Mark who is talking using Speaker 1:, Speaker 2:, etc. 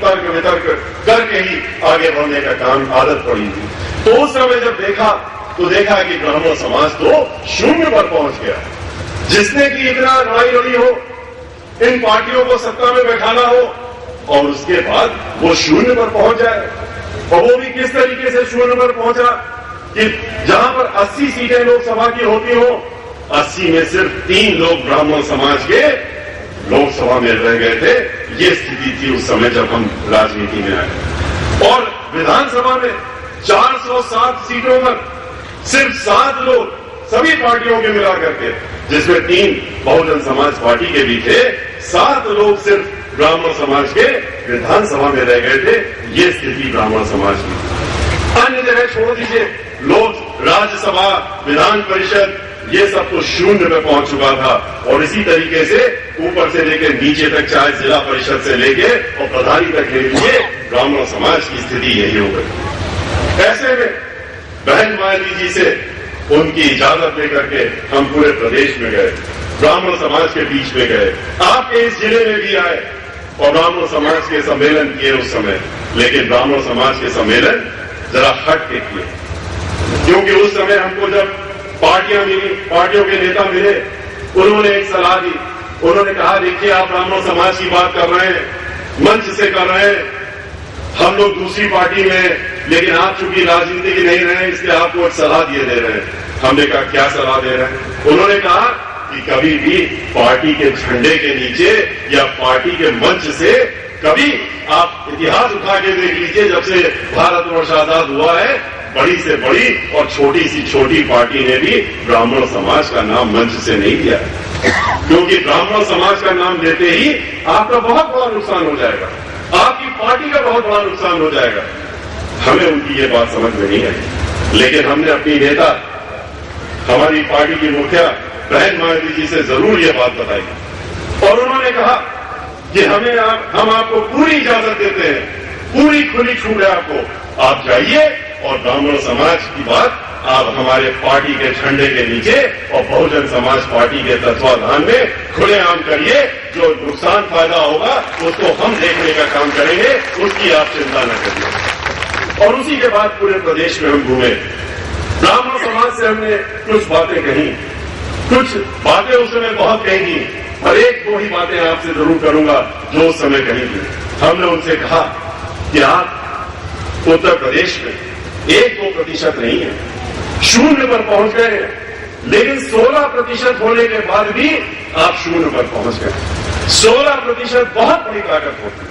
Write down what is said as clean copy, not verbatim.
Speaker 1: तर्क वितर्क करके ही आगे बढ़ने का काम आदत पड़ी थी। तो उस समय जब देखा तो देखा कि ब्राह्मण समाज तो शून्य पर पहुंच गया। जिसने की इतना लड़ाई लड़ी हो, इन पार्टियों को सत्ता में बैठाना हो और उसके बाद वो शून्य पर पहुंच जाए, और वो भी किस तरीके से शून्य पर पहुंचा कि जहां पर 80 सीटें लोकसभा की होती हो, 80 में सिर्फ 3 लोग ब्राह्मण समाज के लोकसभा में रह गए थे। ये स्थिति थी उस समय जब हम राजनीति में आए। और विधानसभा में 407 सीटों पर सिर्फ 7 लोग सभी पार्टियों के मिला करके, जिसमें 3 बहुजन समाज पार्टी के भी थे, 7 लोग सिर्फ ब्राह्मण समाज के विधानसभा में रह गए थे। ये स्थिति ब्राह्मण समाज की। अन्य जगह छोड़ दीजिए, लोक राज्यसभा, विधान परिषद, ये सब तो शून्य में पहुंच चुका था। और इसी तरीके से ऊपर से लेकर नीचे तक, चाहे जिला परिषद से लेके और प्रधानी तक ले लीजिए, ब्राह्मण समाज की स्थिति यही हो गई। ऐसे में बहन मायावती जी से उनकी इजाजत लेकर के हम पूरे प्रदेश में गए, ब्राह्मण समाज के बीच में गए, आपके इस जिले में भी आए और ब्राह्मण समाज के सम्मेलन किए उस समय। लेकिन ब्राह्मण समाज के सम्मेलन जरा हट के किए, क्योंकि उस समय हमको जब पार्टियां मिली, पार्टियों के नेता मिले, उन्होंने एक सलाह दी। उन्होंने कहा, देखिए आप ब्राह्मण समाज की बात कर रहे हैं, मंच से कर रहे हैं, हम लोग दूसरी पार्टी में, लेकिन आप चूंकि राजनीति की नहीं रहे, इसलिए आपको एक सलाह दिए दे रहे हैं। हमने कहा, क्या सलाह दे रहे हैं? उन्होंने कहा कि कभी भी पार्टी के झंडे के नीचे या पार्टी के मंच से कभी आप इतिहास उठा के देख लीजिए, जब से भारतवर्ष आजाद हुआ है, बड़ी से बड़ी और छोटी सी छोटी पार्टी ने भी ब्राह्मण समाज का नाम मंच से नहीं लिया, क्योंकि ब्राह्मण समाज का नाम लेते ही आपका बहुत बड़ा नुकसान हो जाएगा, आपकी पार्टी का बहुत बड़ा नुकसान हो जाएगा। हमें उनकी ये बात समझ में नहीं आई, लेकिन हमने अपनी नेता, हमारी पार्टी की मुखिया बहन मायावती जी से जरूर ये बात बताई। और उन्होंने कहा कि हम आपको पूरी इजाजत देते हैं, पूरी खुली छूट है आपको, आप जाइए और ब्राह्मण समाज की बात आप हमारे पार्टी के झंडे के नीचे और बहुजन समाज पार्टी के तत्वाधान में खुलेआम करिए। जो नुकसान फायदा होगा उसको हम देखने का काम करेंगे, उसकी आप चिंता न करिए। और उसी के बाद पूरे प्रदेश में हम घूमे, ब्राह्मण समाज से हमने कुछ बातें कही, कुछ बातें उस समय बहुत कही थी, और 1-2 ही बातें आपसे जरूर करूंगा जो उस समय कही थी। हमने उनसे कहा कि आप उत्तर प्रदेश में 1-2% नहीं है, शून्य पर पहुंच गए हैं, लेकिन 16% होने के बाद भी आप शून्य पर पहुंच गए। 16% बहुत बड़ी ताकत होती है।